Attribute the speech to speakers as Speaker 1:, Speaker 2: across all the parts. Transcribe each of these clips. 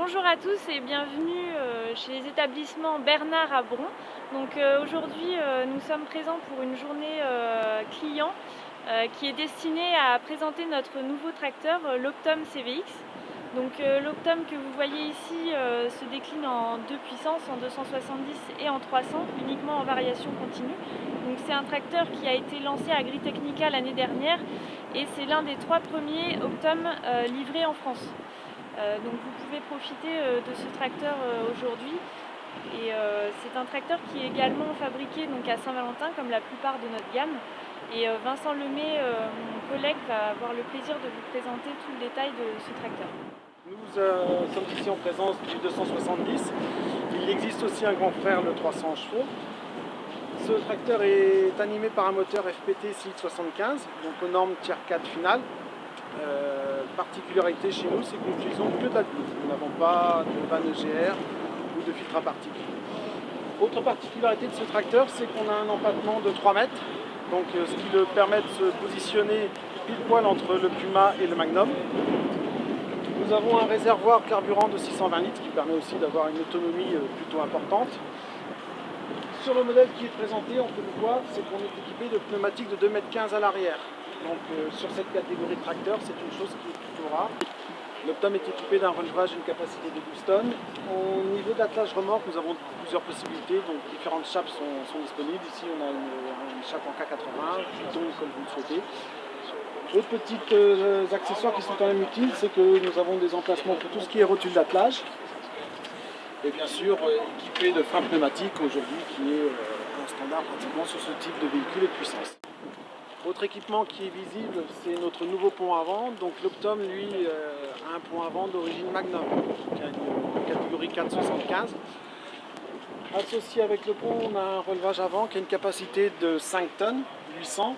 Speaker 1: Bonjour à tous et bienvenue chez les établissements Bernard à Bron. Aujourd'hui nous sommes présents pour une journée client qui est destinée à présenter notre nouveau tracteur, l'Optum CVX. L'Optum que vous voyez ici se décline en deux puissances, en 270 et en 300, uniquement en variation continue. C'est un tracteur qui a été lancé à Agritechnica l'année dernière et c'est l'un des 3 premiers Optum livrés en France. Vous pouvez profiter de ce tracteur aujourd'hui et c'est un tracteur qui est également fabriqué à Saint-Valentin comme la plupart de notre gamme. Et Vincent Lemay, mon collègue, va avoir le plaisir de vous présenter tout le détail de ce tracteur.
Speaker 2: Nous sommes ici en présence du 270. Il existe aussi un grand frère, le 300 chevaux. Ce tracteur est animé par un moteur FPT CX75, donc aux normes Tier 4 finale. Particularité chez nous, c'est que nous n'utilisons que de l'AdBlue. Nous n'avons pas de vanne EGR ou de filtre à particules. Autre particularité de ce tracteur, c'est qu'on a un empattement de 3 mètres, ce qui le permet de se positionner pile poil entre le Puma et le Magnum. Nous avons un réservoir carburant de 620 litres qui permet aussi d'avoir une autonomie plutôt importante. Sur le modèle qui est présenté, on peut le voir, c'est qu'on est équipé de pneumatiques de 2,15 m à l'arrière. Sur cette catégorie de tracteur, c'est une chose qui est plutôt rare. L'Optum est équipé d'un relevage d'une capacité de 12 tonnes. Au niveau d'attelage remorque, nous avons plusieurs possibilités, différentes chapes sont disponibles. Ici, on a une chape en K80, Python comme vous le souhaitez. Autres petits accessoires qui sont quand même utiles, c'est que nous avons des emplacements pour tout ce qui est rotule d'attelage. Et bien sûr, équipé de freins pneumatiques aujourd'hui, qui est un standard pratiquement sur ce type de véhicule et de puissance. Autre équipement qui est visible, c'est notre nouveau pont avant. L'Optum, lui, a un pont avant d'origine Magnum, qui a une catégorie 475. Associé avec le pont, on a un relevage avant qui a une capacité de 5 tonnes, 800.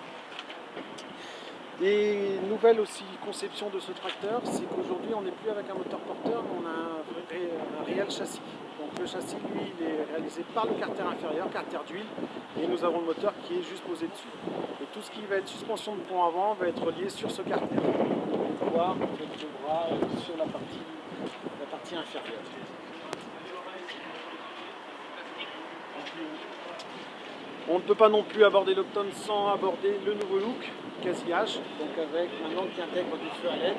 Speaker 2: Et nouvelle aussi conception de ce tracteur, c'est qu'aujourd'hui on n'est plus avec un moteur porteur, mais on a un réel châssis. Le châssis, lui, il est réalisé par le carter inférieur, carter d'huile, et nous avons le moteur qui est juste posé dessus. Et tout ce qui va être suspension de pont avant va être relié sur ce carter. On peut voir avec le bras sur la partie inférieure. On ne peut pas non plus aborder l'Optum sans aborder le nouveau look casillage, avec maintenant qui intègre du feu à LED.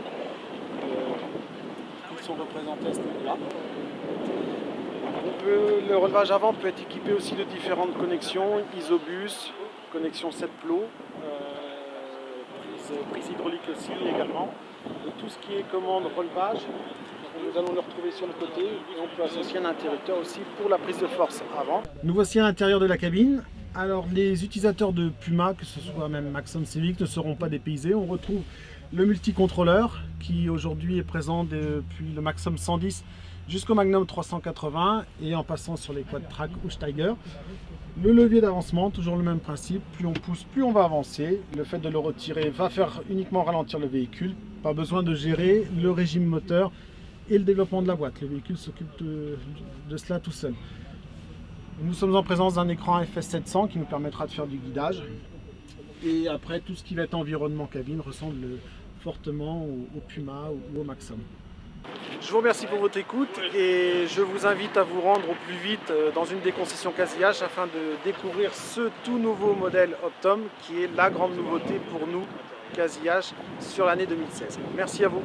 Speaker 2: Ils sont représentés à ce niveau-là. Le relevage avant peut être équipé aussi de différentes connexions, isobus, connexion 7 plots, prise hydraulique aussi également. Et tout ce qui est commande relevage, nous allons le retrouver sur le côté et on peut associer un interrupteur aussi pour la prise de force avant. Nous voici à l'intérieur de la cabine. Alors les utilisateurs de Puma, que ce soit même Maxxum CVX, ne seront pas dépaysés. On retrouve le multicontrôleur qui aujourd'hui est présent depuis le Maxxum 110 jusqu'au Magnum 380 et en passant sur les quad-track ou Steiger. Le levier d'avancement, toujours le même principe, plus on pousse, plus on va avancer. Le fait de le retirer va faire uniquement ralentir le véhicule. Pas besoin de gérer le régime moteur et le développement de la boîte. Le véhicule s'occupe de cela tout seul. Nous sommes en présence d'un écran FS700 qui nous permettra de faire du guidage. Et après, tout ce qui va être environnement cabine ressemble fortement au Puma ou au Maxxum. Je vous remercie pour votre écoute et je vous invite à vous rendre au plus vite dans une des concessions Casillage afin de découvrir ce tout nouveau modèle Optum qui est la grande nouveauté pour nous, Casillage, sur l'année 2016. Merci à vous.